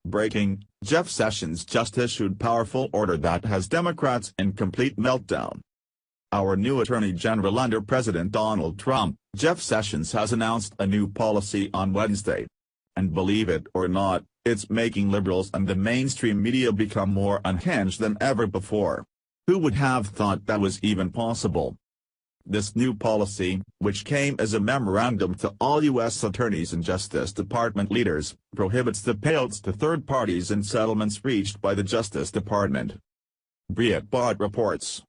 Breaking, Jeff Sessions just issued powerful order that has Democrats in complete meltdown. Our new Attorney General under President Donald Trump, Jeff Sessions has announced a new policy on Wednesday. And believe it or not, it's making liberals and the mainstream media become more unhinged than ever before. Who would have thought that was even possible? This new policy, which came as a memorandum to all U.S. attorneys and Justice Department leaders, prohibits the payouts to third parties in settlements reached by the Justice Department. Breitbart reports.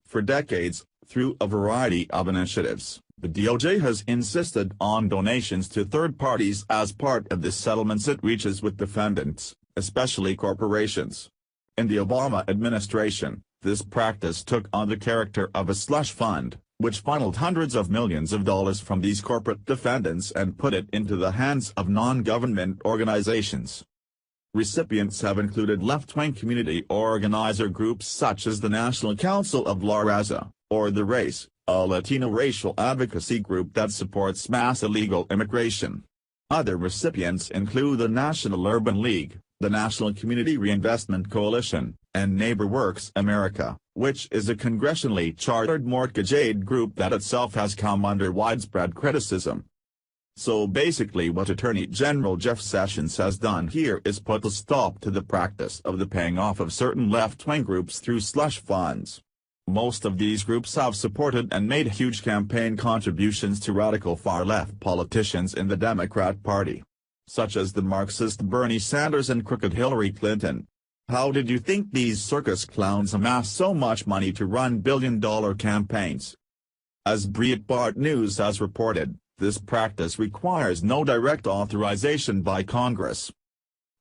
For decades, through a variety of initiatives, the DOJ has insisted on donations to third parties as part of the settlements it reaches with defendants, especially corporations. In the Obama administration, this practice took on the character of a slush fund, which funneled hundreds of millions of dollars from these corporate defendants and put it into the hands of non-government organizations. Recipients have included left-wing community organizer groups such as the National Council of La Raza, or the Race, a Latino racial advocacy group that supports mass illegal immigration. Other recipients include the National Urban League, the National Community Reinvestment Coalition, and NeighborWorks America, which is a congressionally chartered mortgage aid group that itself has come under widespread criticism. So basically what Attorney General Jeff Sessions has done here is put a stop to the practice of the paying off of certain left-wing groups through slush funds. Most of these groups have supported and made huge campaign contributions to radical far-left politicians in the Democrat Party, such as the Marxist Bernie Sanders and crooked Hillary Clinton. How did you think these circus clowns amass so much money to run billion-dollar campaigns? As Breitbart News has reported, this practice requires no direct authorization by Congress.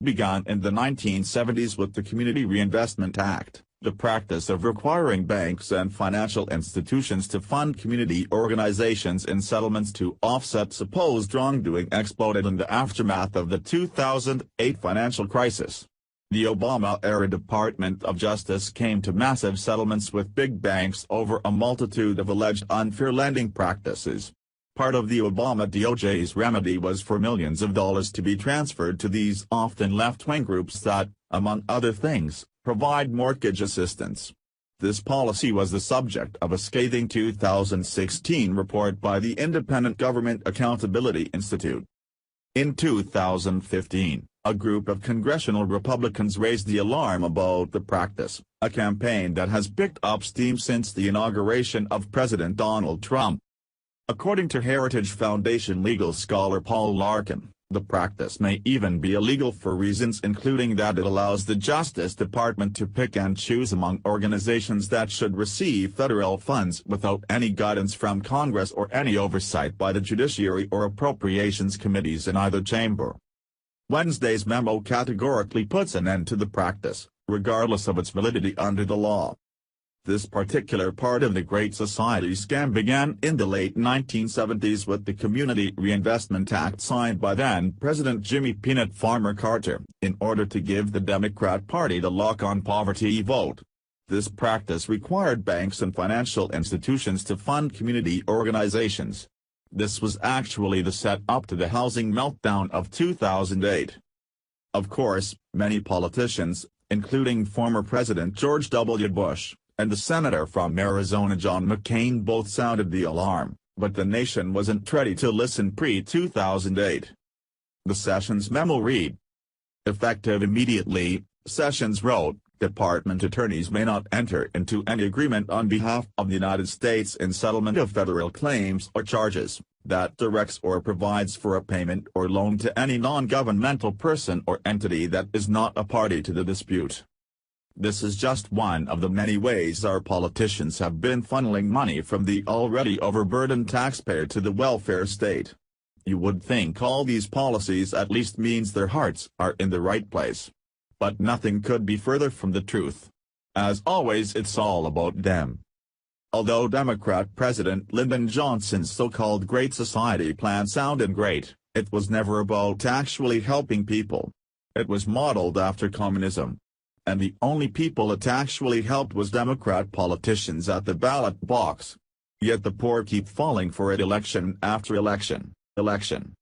Began in the 1970s with the Community Reinvestment Act, the practice of requiring banks and financial institutions to fund community organizations in settlements to offset supposed wrongdoing exploded in the aftermath of the 2008 financial crisis. The Obama-era Department of Justice came to massive settlements with big banks over a multitude of alleged unfair lending practices. Part of the Obama DOJ's remedy was for millions of dollars to be transferred to these often left-wing groups that, among other things, provide mortgage assistance. This policy was the subject of a scathing 2016 report by the Independent Government Accountability Institute. In 2015, a group of congressional Republicans raised the alarm about the practice, a campaign that has picked up steam since the inauguration of President Donald Trump. According to Heritage Foundation legal scholar Paul Larkin, the practice may even be illegal for reasons including that it allows the Justice Department to pick and choose among organizations that should receive federal funds without any guidance from Congress or any oversight by the Judiciary or Appropriations Committees in either chamber. Wednesday's memo categorically puts an end to the practice, regardless of its validity under the law. This particular part of the Great Society scam began in the late 1970s with the Community Reinvestment Act signed by then-President Jimmy "Peanut Farmer" Carter, in order to give the Democrat Party the lock-on-poverty vote. This practice required banks and financial institutions to fund community organizations. This was actually the set-up to the housing meltdown of 2008. Of course, many politicians, including former President George W. Bush, and the senator from Arizona John McCain both sounded the alarm, but the nation wasn't ready to listen pre-2008. The Sessions memo read. Effective immediately, Sessions wrote, Department attorneys may not enter into any agreement on behalf of the United States in settlement of federal claims or charges, that directs or provides for a payment or loan to any non-governmental person or entity that is not a party to the dispute. This is just one of the many ways our politicians have been funneling money from the already overburdened taxpayer to the welfare state. You would think all these policies at least means their hearts are in the right place. But nothing could be further from the truth. As always, it's all about them. Although Democrat President Lyndon Johnson's so-called Great Society plan sounded great, it was never about actually helping people. It was modeled after communism. And the only people it actually helped was Democrat politicians at the ballot box. Yet the poor keep falling for it election after election.